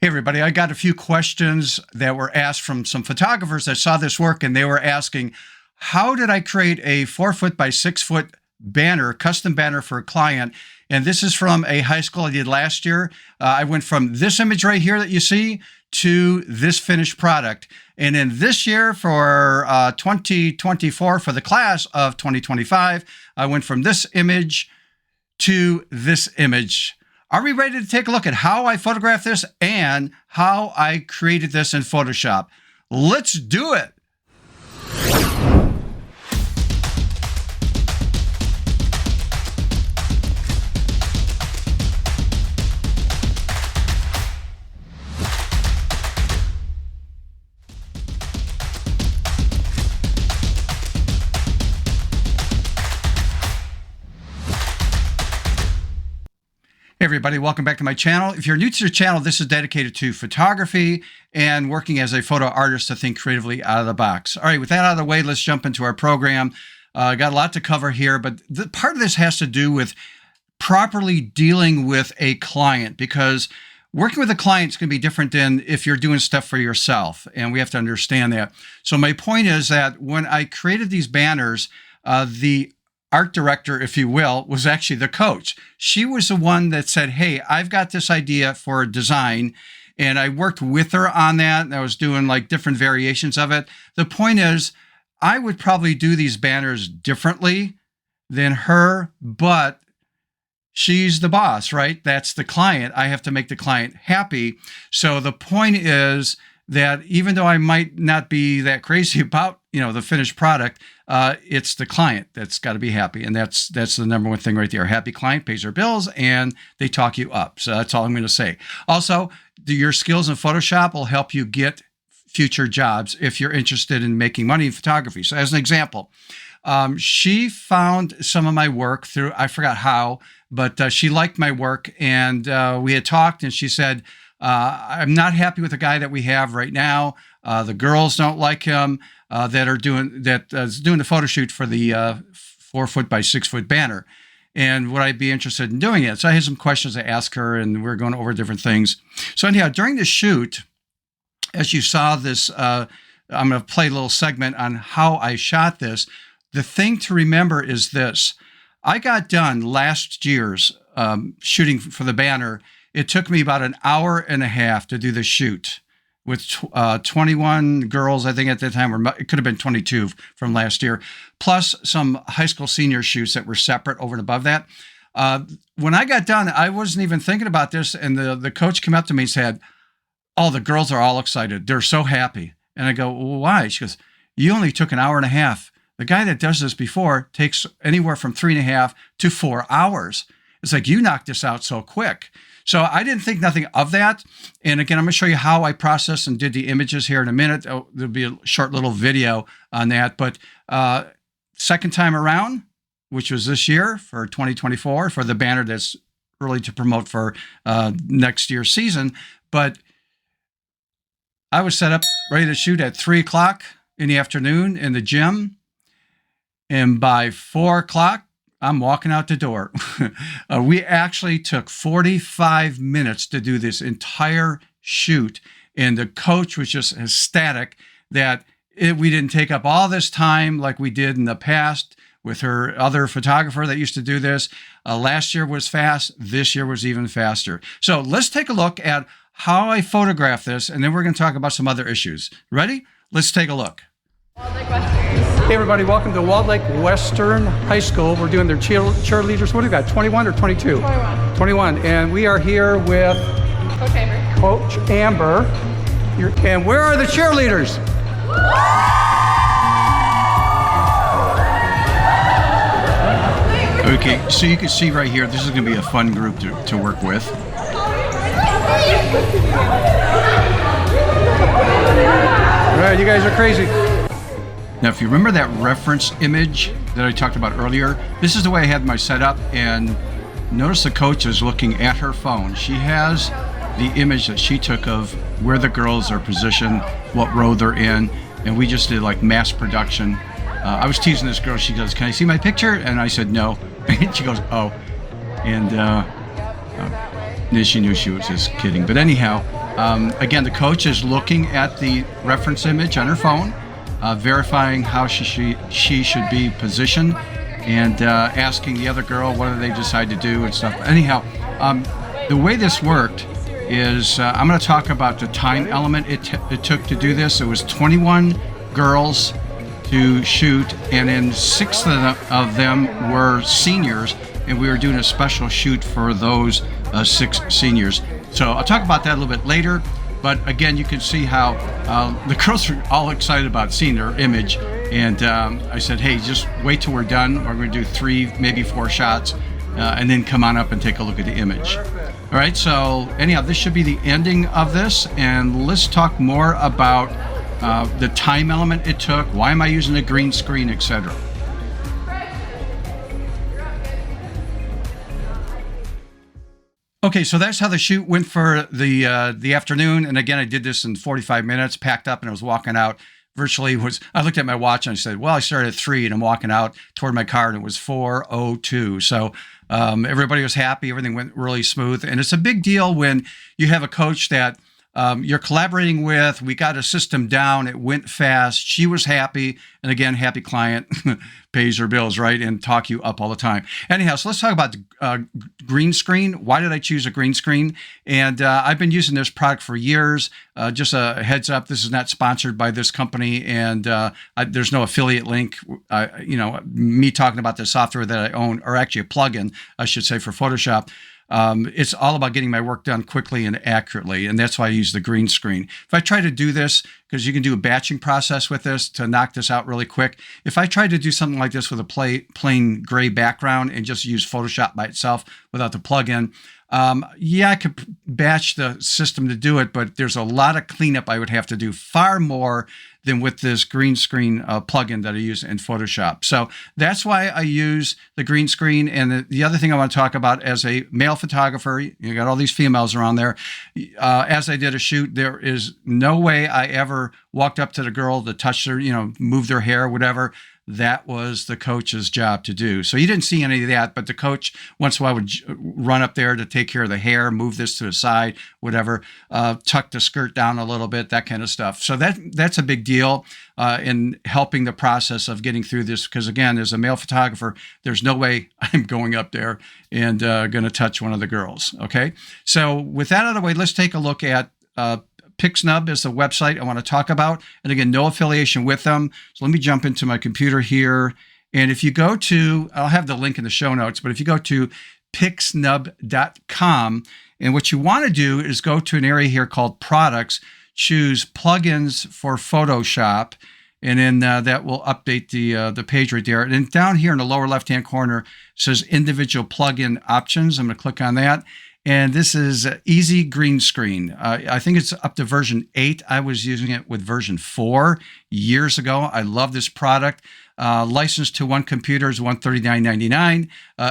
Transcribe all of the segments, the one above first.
Hey, everybody, I got a few questions that were asked from some photographers that saw this work, and they were asking, how did I create a 4-foot by 6-foot banner, custom banner for a client? And this is from a high school I did last year. I went from this image right here that you see to this finished product. And in this year for 2024, for the class of 2025, I went from this image to this image. Are we ready to take a look at how I photographed this and how I created this in Photoshop? Let's do it. Hey everybody, welcome back to my channel. If you're new to the channel, this is dedicated to photography and working as a photo artist to think creatively out of the box. All right, with that out of the way, let's jump into our program. Got a lot to cover here, but part of this has to do with properly dealing with a client, because working with a client is going to be different than if you're doing stuff for yourself, and we have to understand that. So my point is that when I created these banners, the art director, if you will, was actually the coach. She was the one that said, hey, I've got this idea for a design. And I worked with her on that. And I was doing like different variations of it. The point is, I would probably do these banners differently than her, but she's the boss, right? That's the client. I have to make the client happy. So the point is that even though I might not be that crazy about, the finished product, it's the client that's got to be happy. And that's the number one thing right there. A happy client pays their bills and they talk you up. So that's all I'm going to say. Also, your skills in Photoshop will help you get future jobs if you're interested in making money in photography. So as an example, she found some of my work through, I forgot how, but she liked my work, and we had talked, and she said, I'm not happy with the guy that we have right now. The girls don't like him that's doing the photo shoot for the 4-foot by 6-foot banner. And would I be interested in doing it? So I had some questions to ask her, and we're going over different things. So anyhow, during the shoot, as you saw this, I'm going to play a little segment on how I shot this. The thing to remember is this. I got done last year's shooting for the banner. It took me about an hour and a half to do the shoot with 21 girls, I think at that time, or it could have been 22 from last year, plus some high school senior shoots that were separate over and above that. When I got done, I wasn't even thinking about this, and the coach came up to me and said, oh, the girls are all excited. They're so happy. And I go, well, why? She goes, you only took an hour and a half. The guy that does this before takes anywhere from 3.5 to 4 hours. It's like, you knocked this out so quick. So I didn't think nothing of that. And again, I'm going to show you how I processed and did the images here in a minute. There'll be a short little video on that. But second time around, which was this year for 2024, for the banner that's really to promote for next year's season. But I was set up ready to shoot at 3 o'clock in the afternoon in the gym. And by 4 o'clock, I'm walking out the door. We actually took 45 minutes to do this entire shoot. And the coach was just ecstatic that we didn't take up all this time like we did in the past with her other photographer that used to do this. Last year was fast. This year was even faster. So let's take a look at how I photographed this, and then we're going to talk about some other issues. Ready? Let's take a look. Hey everybody, welcome to Walled Lake Western High School. We're doing their cheerleaders. What do you got, 21 or 22? 21. 21. And we are here with Coach Amber. And where are the cheerleaders? Okay, so you can see right here, this is going to be a fun group to work with. All right, you guys are crazy. Now, if you remember that reference image that I talked about earlier, this is the way I had my setup, and notice the coach is looking at her phone. She has the image that she took of where the girls are positioned, what row they're in, and we just did like mass production. I was teasing this girl. She goes, can I see my picture? And I said, no. And she goes, oh. And she knew she was just kidding. But anyhow, again, the coach is looking at the reference image on her phone, verifying how she should be positioned, and asking the other girl what do they decide to do and stuff. Anyhow, the way this worked is I'm going to talk about the time element it took to do this. It was 21 girls to shoot, and then 6 of them were seniors, and we were doing a special shoot for those 6 seniors. So I'll talk about that a little bit later. But again, you can see how the girls were all excited about seeing their image. And I said, hey, just wait till we're done. We're going to do 3, maybe 4 shots, and then come on up and take a look at the image. All right, so anyhow, this should be the ending of this. And let's talk more about the time element it took. Why am I using a green screen, etc. Okay, so that's how the shoot went for the afternoon. And again, I did this in 45 minutes, packed up, and I was walking out. I looked at my watch and I said, well, I started at 3 and I'm walking out toward my car and it was 4:02. So everybody was happy. Everything went really smooth. And it's a big deal when you have a coach that you're collaborating with. We got a system down. It went fast. She was happy. And again, happy client pays her bills, right? And talk you up all the time. Anyhow, so let's talk about the green screen. Why did I choose a green screen? And I've been using this product for years. Just a heads up, this is not sponsored by this company, and there's no affiliate link. Me talking about the software that I own, or actually a plugin, I should say, for Photoshop. It's all about getting my work done quickly and accurately, and that's why I use the green screen. If I try to do this, because you can do a batching process with this to knock this out really quick. If I tried to do something like this with a plain gray background and just use Photoshop by itself without the plugin, I could batch the system to do it, but there's a lot of cleanup I would have to do, far more than with this green screen plugin that I use in Photoshop. So that's why I use the green screen. And the other thing I want to talk about, as a male photographer, you got all these females around there. As I did a shoot, there is no way I ever walked up to the girl to touch her, move their hair, whatever. That was the coach's job to do. So you didn't see any of that, but the coach once in a while would run up there to take care of the hair, move this to the side, whatever, tuck the skirt down a little bit, that kind of stuff. So that's a big deal in helping the process of getting through this. Because again, as a male photographer, there's no way I'm going up there and going to touch one of the girls. Okay. So with that out of the way, let's take a look at PixNub is the website I want to talk about. And again, no affiliation with them. So let me jump into my computer here. And if you go to, I'll have the link in the show notes, but if you go to pixnub.com, and what you want to do is go to an area here called products, choose plugins for Photoshop, and then that will update the page right there. And then down here in the lower left-hand corner, it says individual plugin options. I'm going to click on that. And this is Easy Green Screen. I think it's up to version 8. I was using it with version 4 years ago. I love this product. Licensed to 1 computer is $139.99.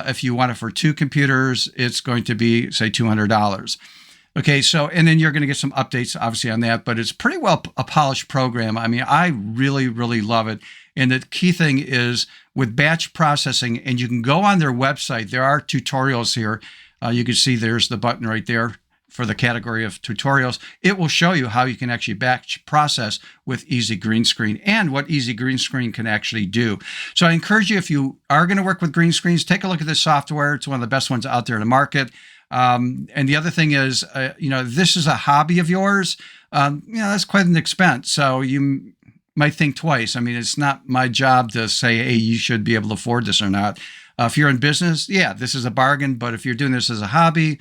If you want it for 2 computers, it's going to be, say, $200. Okay, so, and then you're going to get some updates, obviously, on that, but it's pretty well a polished program. I mean, I really, really love it. And the key thing is with batch processing, and you can go on their website. There are tutorials here. You can see there's the button right there for the category of tutorials. It will show you how you can actually batch process with Easy Green Screen and what Easy Green Screen can actually do. So I encourage you, if you are going to work with green screens, take a look at this software. It's one of the best ones out there in the market. And the other thing is, this is a hobby of yours. That's quite an expense. So you might think twice. I mean, it's not my job to say, hey, you should be able to afford this or not. If you're in business, this is a bargain. But if you're doing this as a hobby,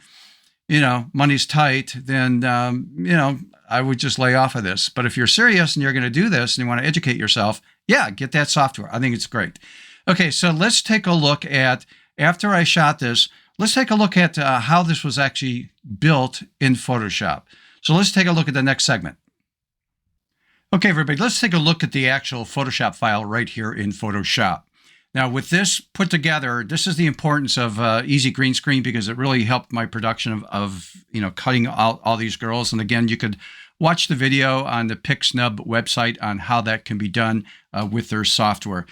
money's tight, then, I would just lay off of this. But if you're serious and you're going to do this and you want to educate yourself, get that software. I think it's great. Okay, so let's take a look at, after I shot this, let's take a look at how this was actually built in Photoshop. So let's take a look at the next segment. Okay, everybody, let's take a look at the actual Photoshop file right here in Photoshop. Now, with this put together, this is the importance of Easy Green Screen, because it really helped my production of cutting out all these girls. And again, you could watch the video on the PixNub website on how that can be done with their software.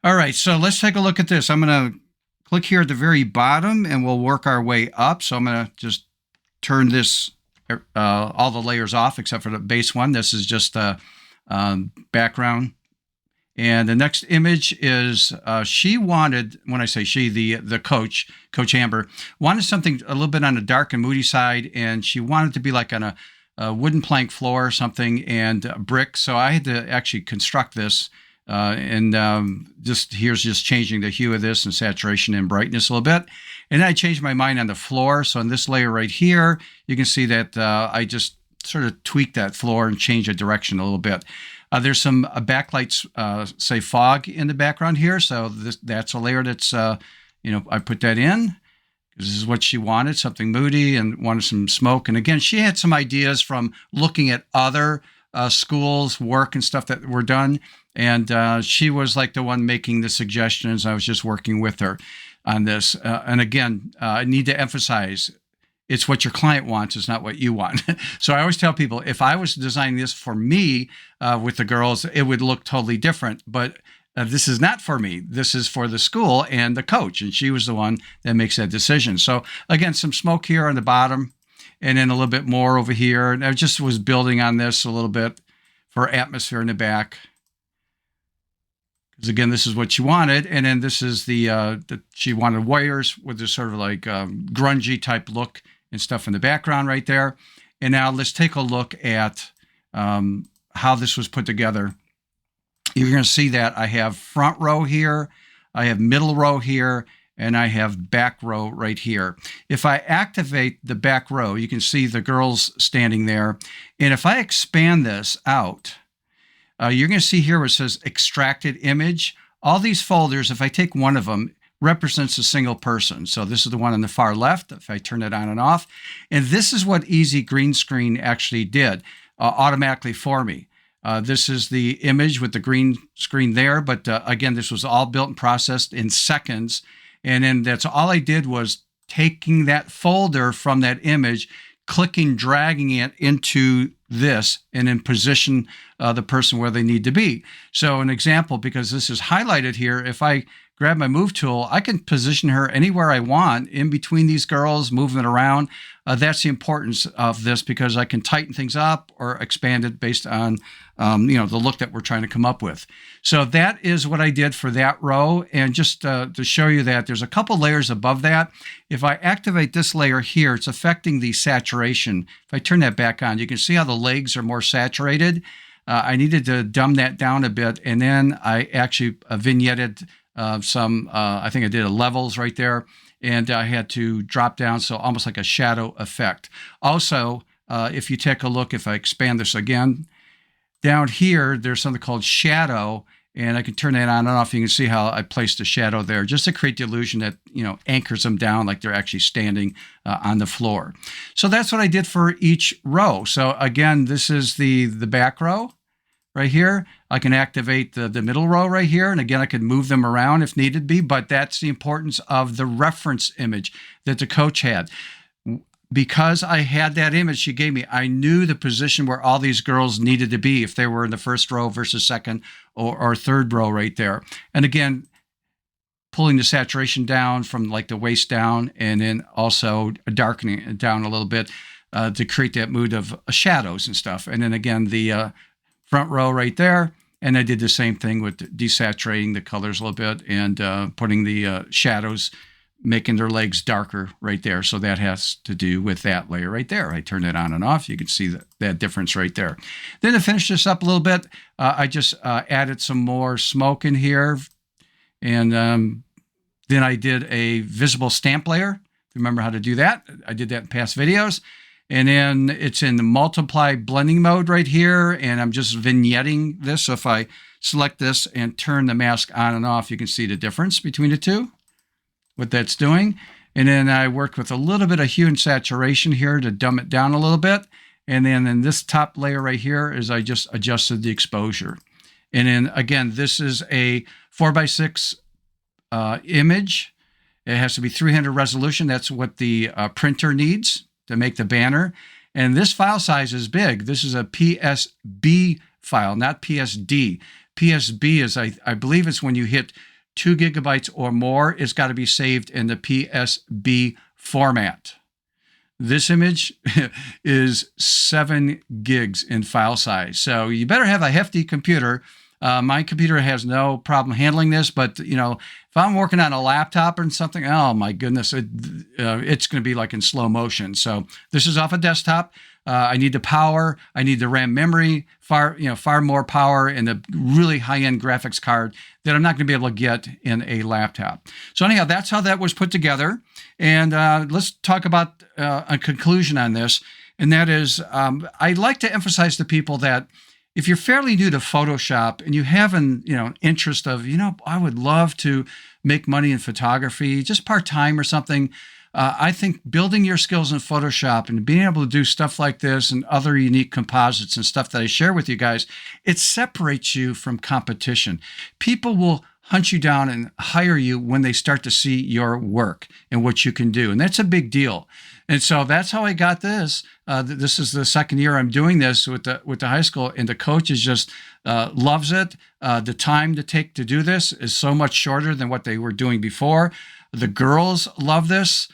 All right, so let's take a look at this. I'm going to click here at the very bottom, and we'll work our way up. So I'm going to just turn this, all the layers off except for the base one. This is just a background. And the next image is, she wanted, when I say she, the coach, Coach Amber, wanted something a little bit on the dark and moody side, and she wanted to be like on a wooden plank floor or something, and brick. So I had to actually construct this, here's just changing the hue of this and saturation and brightness a little bit. And then I changed my mind on the floor. So in this layer right here, you can see that I just sort of tweaked that floor and changed the direction a little bit. There's some backlights, say fog in the background here. So that's a layer that's, I put that in. This is what she wanted, something moody, and wanted some smoke. And again, she had some ideas from looking at other schools' work and stuff that were done. And she was like the one making the suggestions. I was just working with her on this. And again, I need to emphasize, it's what your client wants, it's not what you want. So I always tell people, if I was designing this for me with the girls, it would look totally different. But this is not for me. This is for the school and the coach. And she was the one that makes that decision. So again, some smoke here on the bottom, and then a little bit more over here. And I just was building on this a little bit for atmosphere in the back. Because again, this is what she wanted. And then this is she wanted wires with this sort of like grungy type look and stuff in the background right there. And now let's take a look at how this was put together. You're going to see that I have front row here, I have middle row here, and I have back row right here. If I activate the back row, you can see the girls standing there. And if I expand this out, you're going to see here where it says extracted image. All these folders, if I take one of them, represents a single person. So this is the one on the far left, if I turn it on and off. And this is what Easy Green Screen actually did automatically for me. This is the image with the green screen there. But again, this was all built and processed in seconds. And then that's all I did was taking that folder from that image, clicking, dragging it into this, and then position the person where they need to be. So an example, because this is highlighted here, if I grab my move tool, I can position her anywhere I want in between these girls, moving it around. That's the importance of this, because I can tighten things up or expand it based on the look that we're trying to come up with. So that is what I did for that row. And just to show you that there's a couple layers above that. If I activate this layer here, it's affecting the saturation. If I turn that back on, you can see how the legs are more saturated. I needed to dumb that down a bit. And then I actually vignetted some, I think I did a levels right there. And I had to drop down, so almost like a shadow effect. Also, if you take a look, if I expand this again, down here, there's something called shadow, and I can turn that on and off. You can see how I placed a shadow there just to create the illusion that, anchors them down like they're actually standing on the floor. So that's what I did for each row. So again, this is the back row right here. I can activate the middle row right here. And again, I could move them around if needed be, but that's the importance of the reference image that the coach had. Because I had that image she gave me, I knew the position where all these girls needed to be if they were in the first row versus second or third row right there. And again, pulling the saturation down from like the waist down, and then also darkening it down a little bit to create that mood of shadows and stuff. And then again, the front row right there. And I did the same thing with desaturating the colors a little bit and putting the shadows, making their legs darker right there. So that has to do with that layer right there. I turn it on and off. You can see that difference right there. Then to finish this up a little bit, I just added some more smoke in here. And then I did a visible stamp layer. Remember how to do that? I did that in past videos. And then it's in the multiply blending mode right here. And I'm just vignetting this. So if I select this and turn the mask on and off, you can see the difference between the two, what that's doing. And then I worked with a little bit of hue and saturation here to dumb it down a little bit. And then in this top layer right here is I just adjusted the exposure. And then again, this is a 4x6 image. It has to be 300 resolution. That's what the printer needs to make the banner. And this file size is big. This is a PSB file, not PSD. PSB is, I believe it's when you hit 2 gigabytes or more, it's got to be saved in the PSB format. This image is 7 gigs in file size. So you better have a hefty computer. My computer has no problem handling this, but if I'm working on a laptop or something, oh my goodness, it's going to be like in slow motion. So this is off a desktop. I need the power. I need the RAM memory, far more power, and a really high-end graphics card that I'm not going to be able to get in a laptop. So anyhow, that's how that was put together. And let's talk about a conclusion on this. And that is, I like to emphasize to people that if you're fairly new to Photoshop and you have an interest of, I would love to make money in photography, just part-time or something, I think building your skills in Photoshop and being able to do stuff like this and other unique composites and stuff that I share with you guys, it separates you from competition. People will hunt you down and hire you when they start to see your work and what you can do. And that's a big deal. And so that's how I got this. This is the second year I'm doing this with the high school, and the coach is just loves it. The time to take to do this is so much shorter than what they were doing before. The girls love this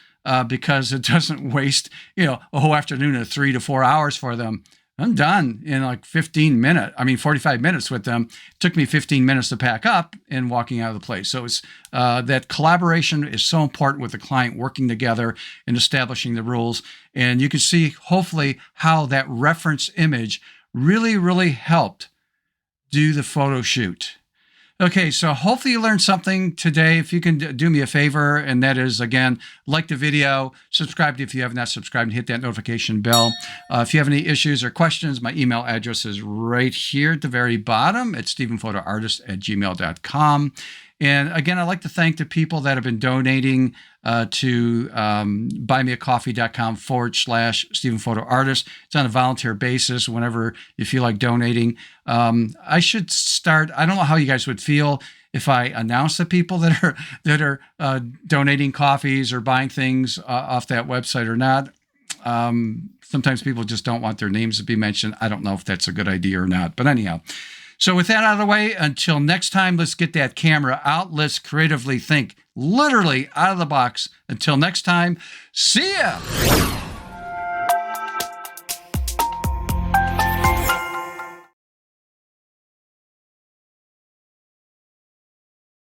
because it doesn't waste a whole afternoon of 3 to 4 hours for them. I'm done in like 45 minutes with them. It took me 15 minutes to pack up and walking out of the place. So it's that collaboration is so important with the client, working together and establishing the rules. And you can see hopefully how that reference image really, really helped do the photo shoot. Okay, so hopefully you learned something today. If you can do me a favor, and that is, again, like the video, subscribe if you have not subscribed, and hit that notification bell. If you have any issues or questions, my email address is right here at the very bottom. It's stephenphotoartist@gmail.com. And again, I'd like to thank the people that have been donating to buymeacoffee.com/StephenPhotoArtist. It's on a volunteer basis whenever you feel like donating. I should start, I don't know how you guys would feel if I announce the people that are donating coffees or buying things off that website or not. Sometimes people just don't want their names to be mentioned. I don't know if that's a good idea or not. But anyhow, so with that out of the way, until next time, let's get that camera out. Let's creatively think, literally out of the box. Until next time, see ya.